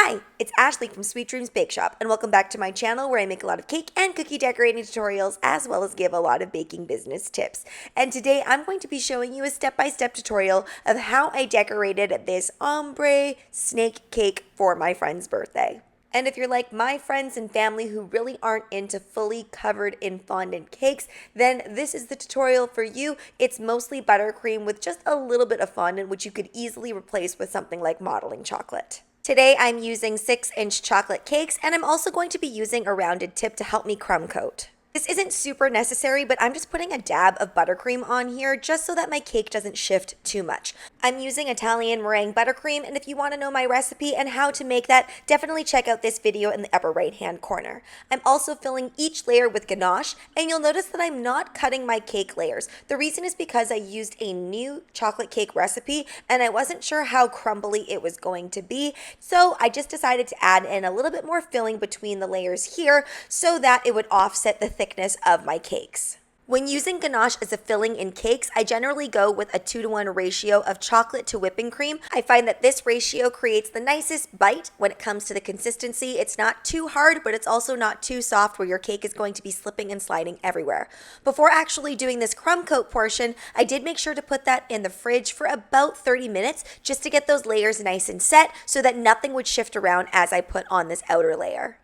Hi, it's Ashleigh from Sweet Dreams Bake Shop, and welcome back to my channel where I make a lot of cake and cookie decorating tutorials as well as give a lot of baking business tips. And today I'm going to be showing you a step-by-step tutorial of how I decorated this ombre snake cake for my friend's birthday. And if you're like my friends and family who really aren't into fully covered in fondant cakes, then this is the tutorial for you. It's mostly buttercream with just a little bit of fondant, which you could easily replace with something like modeling chocolate. Today I'm using 6-inch chocolate cakes, and I'm also going to be using a rounded tip to help me crumb coat. This isn't super necessary, but I'm just putting a dab of buttercream on here just so that my cake doesn't shift too much. I'm using Italian meringue buttercream, and if you want to know my recipe and how to make that, definitely check out this video in the upper right hand corner. I'm also filling each layer with ganache, and you'll notice that I'm not cutting my cake layers. The reason is because I used a new chocolate cake recipe, and I wasn't sure how crumbly it was going to be, so I just decided to add in a little bit more filling between the layers here so that it would offset the thickness of my cakes. When using ganache as a filling in cakes, I generally go with a 2-to-1 ratio of chocolate to whipping cream. I find that this ratio creates the nicest bite when it comes to the consistency. It's not too hard, but it's also not too soft where your cake is going to be slipping and sliding everywhere. Before actually doing this crumb coat portion, I did make sure to put that in the fridge for about 30 minutes just to get those layers nice and set so that nothing would shift around as I put on this outer layer.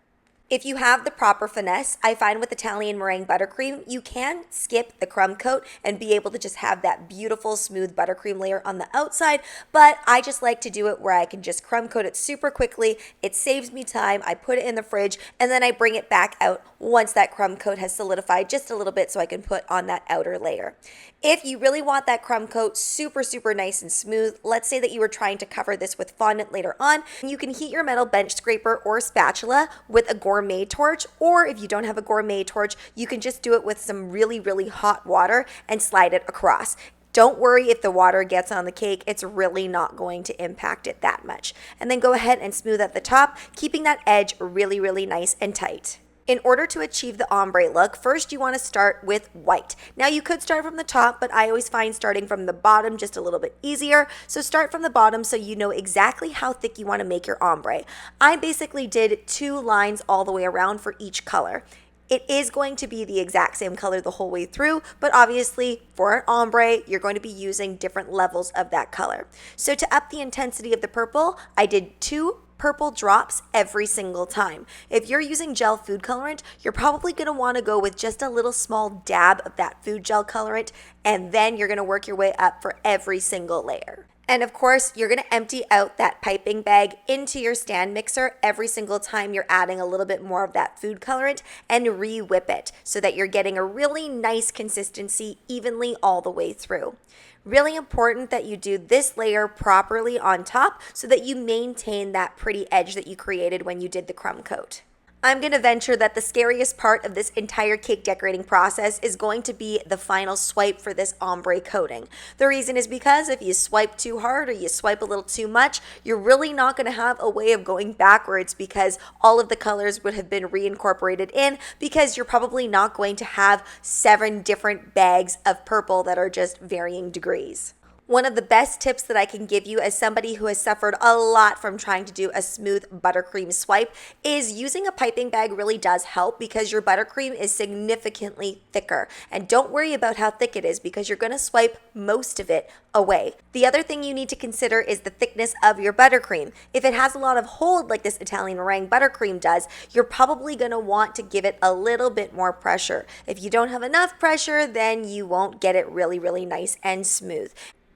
If you have the proper finesse, I find with Italian meringue buttercream, you can skip the crumb coat and be able to just have that beautiful smooth buttercream layer on the outside, but I just like to do it where I can just crumb coat it super quickly. It saves me time. I put it in the fridge and then I bring it back out once that crumb coat has solidified just a little bit so I can put on that outer layer. If you really want that crumb coat super nice and smooth, let's say that you were trying to cover this with fondant later on, you can heat your metal bench scraper or spatula with a gourmet torch, or if you don't have a gourmet torch, you can just do it with some really hot water and slide it across. Don't worry if the water gets on the cake, it's really not going to impact it that much. And then go ahead and smooth at the top, keeping that edge really nice and tight. In order to achieve the ombre look, first you want to start with white. Now you could start from the top, but I always find starting from the bottom just a little bit easier. So start from the bottom so you know exactly how thick you want to make your ombre. I basically did 2 lines all the way around for each color. It is going to be the exact same color the whole way through, but obviously for an ombre, you're going to be using different levels of that color. So to up the intensity of the purple, I did 2 purple drops every single time. If you're using gel food colorant, you're probably going to want to go with just a little small dab of that food gel colorant, and then you're going to work your way up for every single layer. And of course, you're going to empty out that piping bag into your stand mixer every single time you're adding a little bit more of that food colorant and re-whip it so that you're getting a really nice consistency evenly all the way through. Really important that you do this layer properly on top so that you maintain that pretty edge that you created when you did the crumb coat. I'm going to venture that the scariest part of this entire cake decorating process is going to be the final swipe for this ombre coating. The reason is because if you swipe too hard or you swipe a little too much, you're really not going to have a way of going backwards because all of the colors would have been reincorporated in, because you're probably not going to have 7 different bags of purple that are just varying degrees. One of the best tips that I can give you as somebody who has suffered a lot from trying to do a smooth buttercream swipe is using a piping bag really does help because your buttercream is significantly thicker. And don't worry about how thick it is because you're going to swipe most of it away. The other thing you need to consider is the thickness of your buttercream. If it has a lot of hold like this Italian meringue buttercream does, you're probably going to want to give it a little bit more pressure. If you don't have enough pressure, then you won't get it really nice and smooth.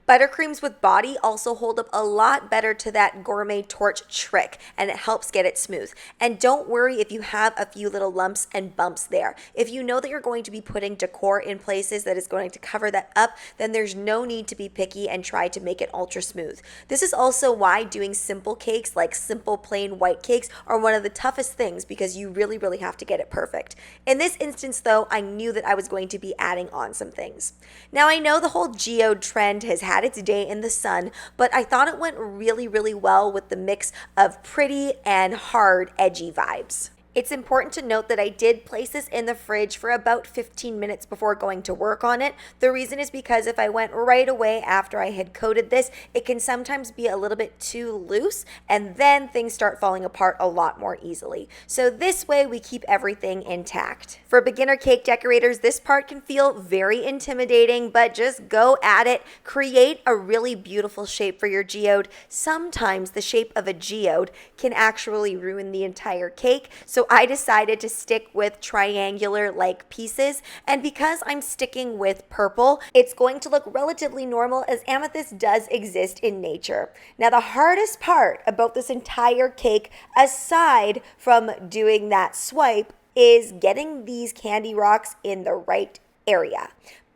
Buttercreams with body also hold up a lot better to that gourmet torch trick, and it helps get it smooth. And don't worry if you have a few little lumps and bumps there. If you know that you're going to be putting decor in places that is going to cover that up, then there's no need to be picky and try to make it ultra smooth. This is also why doing simple cakes like simple plain white cakes are one of the toughest things because you really have to get it perfect. In this instance though, I knew that I was going to be adding on some things. Now I know the whole geode trend has had its day in the sun, but I thought it went really well with the mix of pretty and hard, edgy vibes. It's important to note that I did place this in the fridge for about 15 minutes before going to work on it. The reason is because if I went right away after I had coated this, it can sometimes be a little bit too loose and then things start falling apart a lot more easily. So this way we keep everything intact. For beginner cake decorators, this part can feel very intimidating, but just go at it. Create a really beautiful shape for your geode. Sometimes the shape of a geode can actually ruin the entire cake. So I decided to stick with triangular like pieces, and because I'm sticking with purple, it's going to look relatively normal as amethyst does exist in nature. Now the hardest part about this entire cake, aside from doing that swipe, is getting these candy rocks in the right area.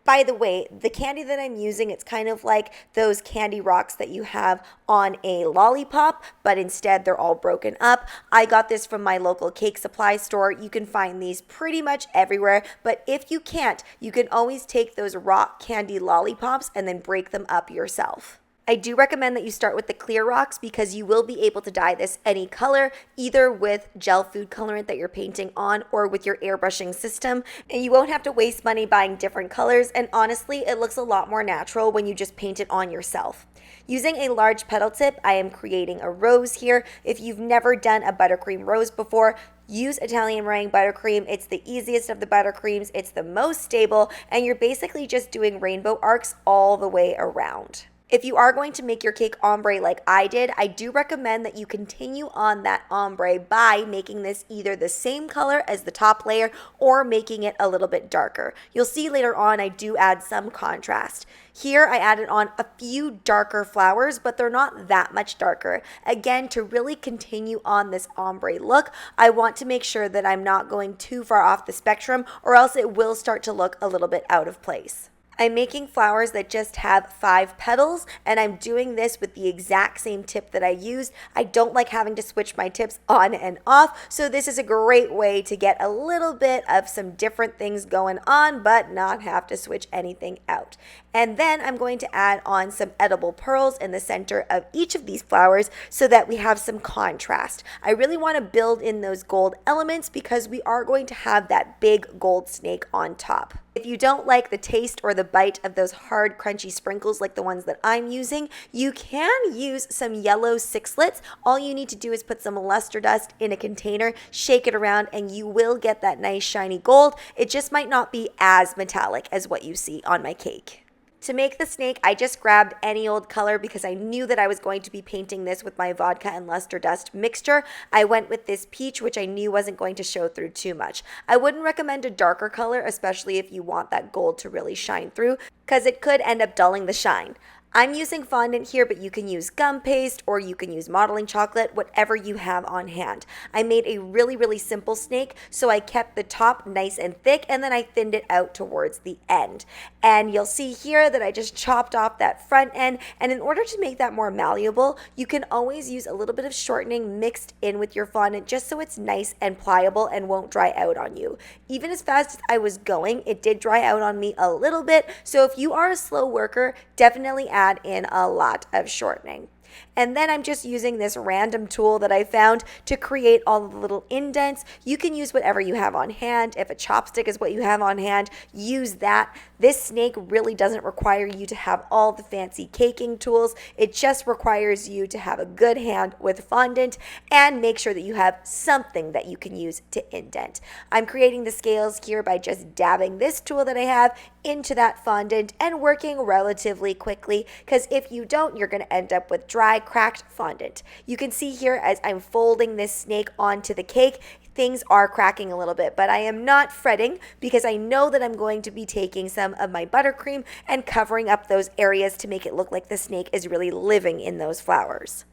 By the way, the candy that I'm using, it's kind of like those candy rocks that you have on a lollipop, but instead they're all broken up. I got this from my local cake supply store. You can find these pretty much everywhere, but if you can't, you can always take those rock candy lollipops and then break them up yourself. I do recommend that you start with the clear rocks because you will be able to dye this any color, either with gel food colorant that you're painting on or with your airbrushing system, and you won't have to waste money buying different colors, and honestly, it looks a lot more natural when you just paint it on yourself. Using a large petal tip, I am creating a rose here. If you've never done a buttercream rose before, use Italian meringue buttercream. It's the easiest of the buttercreams, it's the most stable, and you're basically just doing rainbow arcs all the way around. If you are going to make your cake ombre like I did, I do recommend that you continue on that ombre by making this either the same color as the top layer or making it a little bit darker. You'll see later on I do add some contrast. Here I added on a few darker flowers, but they're not that much darker. Again, to really continue on this ombre look, I want to make sure that I'm not going too far off the spectrum or else it will start to look a little bit out of place. I'm making flowers that just have 5 petals, and I'm doing this with the exact same tip that I used. I don't like having to switch my tips on and off, so this is a great way to get a little bit of some different things going on, but not have to switch anything out. And then I'm going to add on some edible pearls in the center of each of these flowers so that we have some contrast. I really want to build in those gold elements because we are going to have that big gold snake on top. If you don't like the taste or the bite of those hard, crunchy sprinkles like the ones that I'm using, you can use some yellow sixlets. All you need to do is put some luster dust in a container, shake it around, and you will get that nice shiny gold. It just might not be as metallic as what you see on my cake. To make the snake, I just grabbed any old color because I knew that I was going to be painting this with my vodka and luster dust mixture. I went with this peach, which I knew wasn't going to show through too much. I wouldn't recommend a darker color, especially if you want that gold to really shine through, because it could end up dulling the shine. I'm using fondant here, but you can use gum paste or you can use modeling chocolate, whatever you have on hand. I made a really, really simple snake, so I kept the top nice and thick and then I thinned it out towards the end. And you'll see here that I just chopped off that front end, and in order to make that more malleable, you can always use a little bit of shortening mixed in with your fondant just so it's nice and pliable and won't dry out on you. Even as fast as I was going, it did dry out on me a little bit, so if you are a slow worker, definitely add in a lot of shortening. And then I'm just using this random tool that I found to create all the little indents. You can use whatever you have on hand. If a chopstick is what you have on hand, use that. This snake really doesn't require you to have all the fancy caking tools. It just requires you to have a good hand with fondant and make sure that you have something that you can use to indent. I'm creating the scales here by just dabbing this tool that I have into that fondant and working relatively quickly, because if you don't, you're going to end up with dry, cracked fondant. You can see here as I'm folding this snake onto the cake, things are cracking a little bit, but I am not fretting because I know that I'm going to be taking some of my buttercream and covering up those areas to make it look like the snake is really living in those flowers.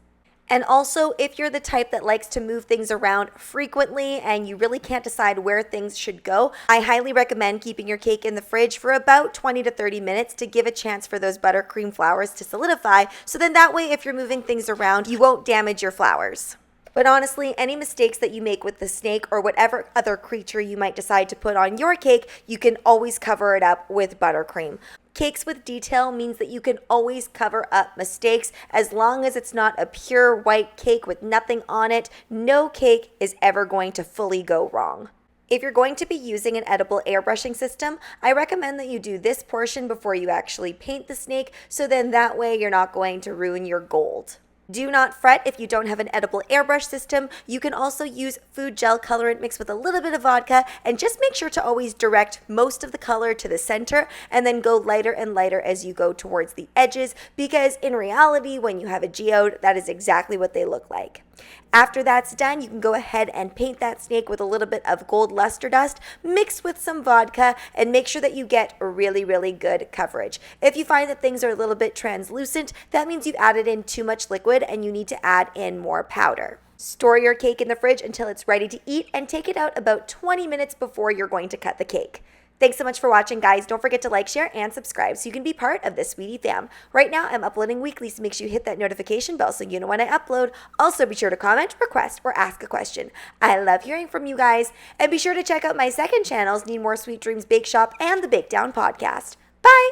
And also, if you're the type that likes to move things around frequently and you really can't decide where things should go, I highly recommend keeping your cake in the fridge for about 20 to 30 minutes to give a chance for those buttercream flowers to solidify, so then that way if you're moving things around, you won't damage your flowers. But honestly, any mistakes that you make with the snake or whatever other creature you might decide to put on your cake, you can always cover it up with buttercream. Cakes with detail means that you can always cover up mistakes as long as it's not a pure white cake with nothing on it. No cake is ever going to fully go wrong. If you're going to be using an edible airbrushing system, I recommend that you do this portion before you actually paint the snake, so then that way you're not going to ruin your gold. Do not fret if you don't have an edible airbrush system. You can also use food gel colorant mixed with a little bit of vodka, and just make sure to always direct most of the color to the center and then go lighter and lighter as you go towards the edges, because in reality, when you have a geode, that is exactly what they look like. After that's done, you can go ahead and paint that snake with a little bit of gold luster dust mixed with some vodka, and make sure that you get really, really good coverage. If you find that things are a little bit translucent, that means you've added in too much liquid and you need to add in more powder. Store your cake in the fridge until it's ready to eat and take it out about 20 minutes before you're going to cut the cake. Thanks so much for watching, guys. Don't forget to like, share, and subscribe so you can be part of this Sweetie fam. Right now, I'm uploading weekly, so make sure you hit that notification bell so you know when I upload. Also, be sure to comment, request, or ask a question. I love hearing from you guys. And be sure to check out my second channels, Need More Sweet Dreams Bake Shop and the Bake Down Podcast. Bye!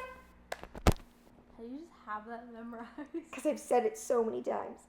How do you just have that memorized? Because I've said it so many times.